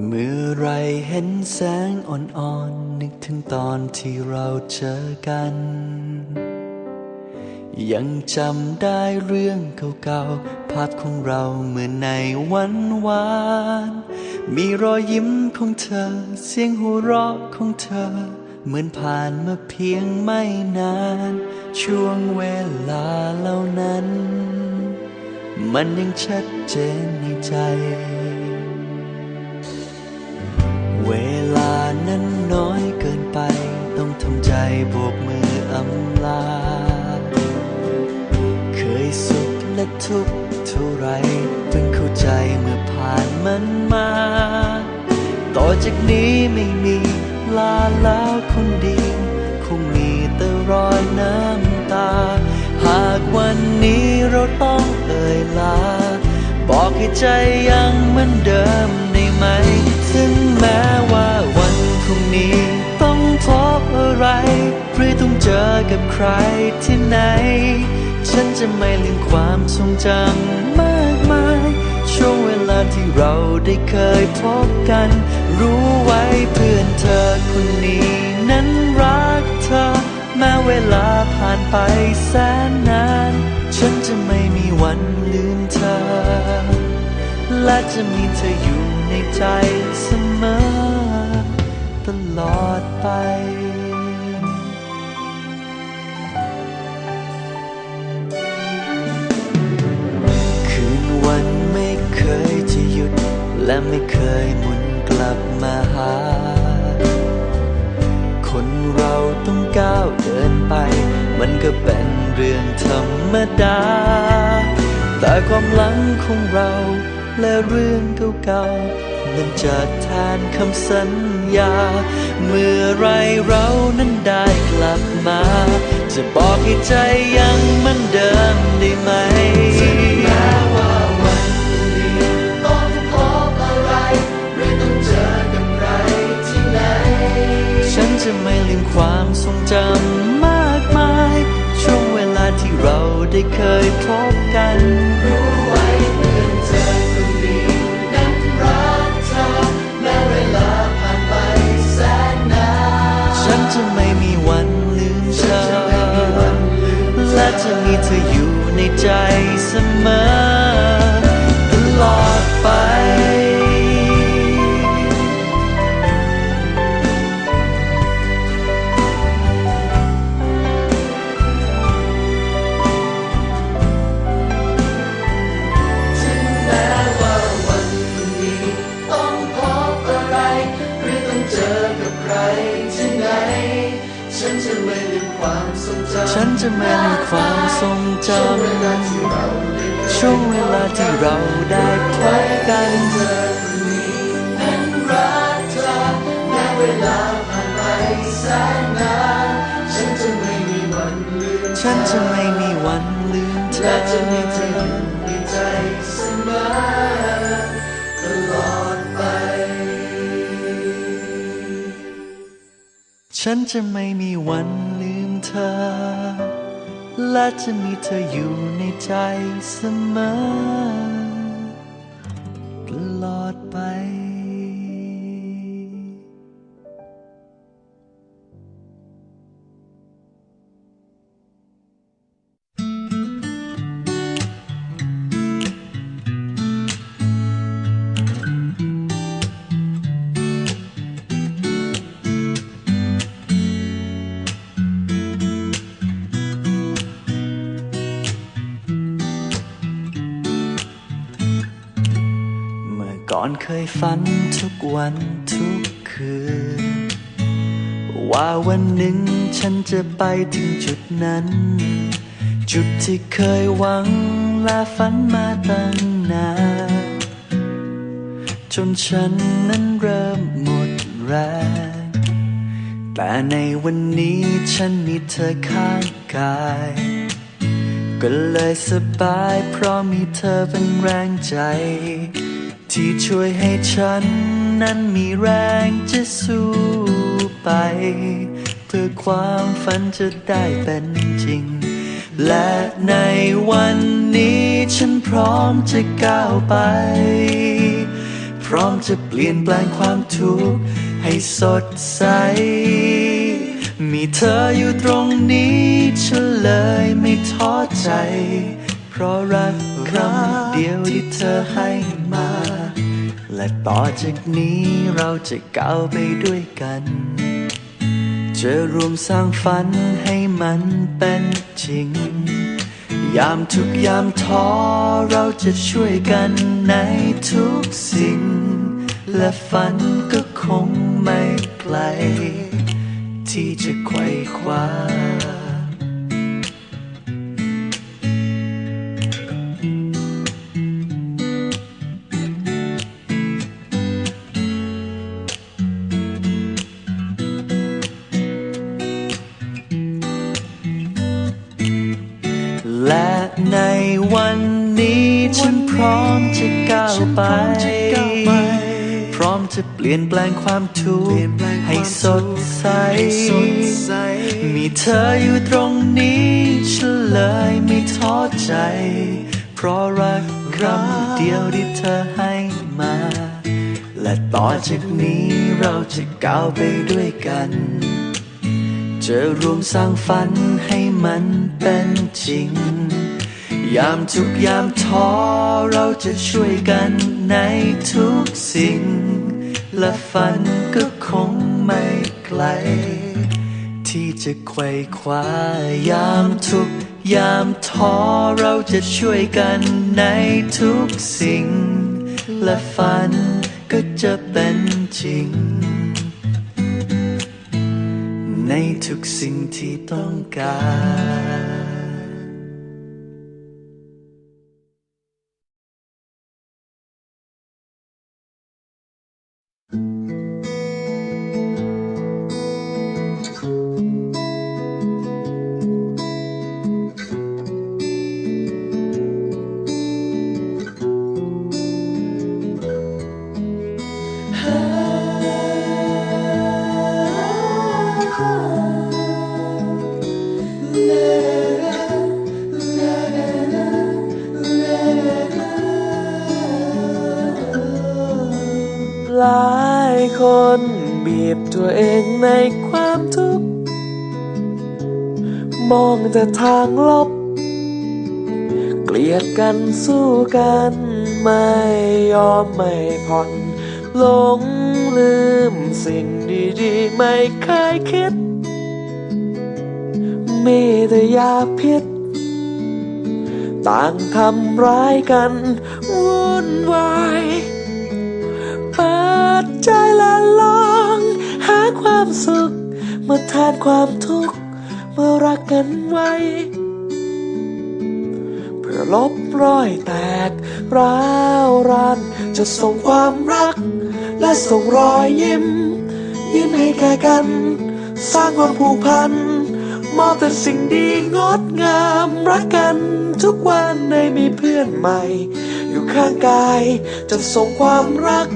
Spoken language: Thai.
เมื่อไรเห็นแสงอ่อนๆนึกถึงตอนที่เราเจอกันยังจำได้เรื่องเก่าๆภาพของเราเมื่อในวันวานมีรอยยิ้มของเธอเสียงหัวเราะของเธอเหมือนผ่านมาเพียงไม่นานช่วงเวลาเหล่านั้นมันยังชัดเจนในใจเวลานั้นน้อยเกินไปต้องทำใจโบกมืออำลาเคยสุขและทุกข์เท่าไรเพิ่งเข้าใจเมื่อผ่านมันมาต่อจากนี้ไม่มีลาแล้วคนดีคงมีแต่รอยน้ำตาหากวันนี้เราต้องเอ่ยลาบอกให้ใจยังเหมือนเดิมได้ไหมถึงแม้ว่าวันพรุ่งนี้ต้องพบอะไรหรือต้องเจอกับใครที่ไหนฉันจะไม่ลืมความทรงจำมากมายช่วงเวลาที่เราได้เคยพบกันรู้ไว้เพื่อนเธอคนนี้นั้นรักเธอแม้เวลาผ่านไปแสนนานฉันจะไม่มีวันลืมเธอและจะมีเธออยู่ในใจเสมอตลอดไปคืนวันไม่เคยจะหยุดและไม่เคยหมุนกลับมาหาคนเราต้องก้าวเดินไปมันก็เป็นเรื่องธรรมดาแต่ความหลังของเราและเรื่องเก่าๆนั้นจะแทนคำสัญญาเมื่อไรเรานั้นได้กลับมาจะบอกให้ใจยังเหมือนเดิมได้ไหมถึงแม้ว่าวันนี้ต้องพบอะไรหรือต้องเจอกับใครที่ไหนฉันจะไม่ลืมความทรงจำมากมายช่วงเวลาที่เราได้เคยพบกันรู้ไว้เพื่อนเธอคนนี้นั้นรักเธอแม้เวลาผ่านไปแสนนานฉันจะไม่มีวันลืมเธอและจะมีเธออยู่ในใจเสมอตลอดไปฉันจะไม่ลืมความทรงจำช่วงเวลาที่เราได้พบกันนั้นรักเธอแม้เวลาผ่านไปแสนนานฉันจะไม่มีวันลืมเธอและจะมีเธออยู่ในใจเสมอตลอดไปฉันจะไม่มีวันลืมเธอและจะมีเธออยู่ในใจเสมอตลอดไปก่อนเคยฝันทุกวันทุกคืนว่าวันหนึ่งฉันจะไปถึงจุดนั้นจุดที่เคยหวังและฝันมาตั้งนานจนฉันนั้นเริ่มหมดแรงแต่ในวันนี้ฉันมีเธอข้างกายก็เลยสบายเพราะมีเธอเป็นแรงใจที่ช่วยให้ฉันนั้นมีแรงจะสู้ไปเพื่อความฝันจะได้เป็นจริงและในวันนี้ฉันพร้อมจะก้าวไปพ ร้อมจะเปลี่ยนแปลงความทุกข์ให้สดใสมีเธออยู่ตรงนี้ฉันเลยไม่ท้อใจเพราะรักคำเดียวที่เธอให้มาและต่อจากนี้เราจะก้าวไปด้วยกันจะรวมสร้างฝันให้มันเป็นจริงยามทุกยามท้อเราจะช่วยกันในทุกสิ่งและฝันก็คงไม่ไกลที่จะไขว่คว้าและในวันนี้ฉันพร้อมจะก้าวไปพร้อมจะเปลี่ยนแปลงความทุกข์ให้สดใสมีเธออยู่ตรงนี้ฉันเลยไม่ท้อใจเพราะรักคำเดียวที่เธอให้มาและต่อจากนี้เราจะก้าวไปด้วยกันจะรวมสร้างฝันให้มันเป็นจริงยามทุกยามท้อเราจะช่วยกันในทุกสิ่งและฝันก็คงไม่ไกลที่จะไขว่คว้ายามทุกยามท้อเราจะช่วยกันในทุกสิ่งและฝันก็จะเป็นจริงในทุกสิ่งที่ต้องการหลายคนบีบตัวเองในความทุกข์มองแต่ทางลบเกลียดกันสู้กันไม่ยอมไม่ผ่อนหลงลืมสิ่งดีๆไม่เคยคิดมีแต่ยาพิษต่างทำร้ายกันวุ่นวายเปิดใจและลองหาความสุขมาแทนความทุกข์เมื่อรักกันไว้เพื่อลบรอยแตกร้าวรานจะส่งความรักและส่งรอยยิ้มให้แก่กันสร้างความผูกพันมอบแต่สิ่งดีงดงามรักกันทุกวันได้มีเพื่อนใหม่อยู่ข้างกายจะส่งความรัก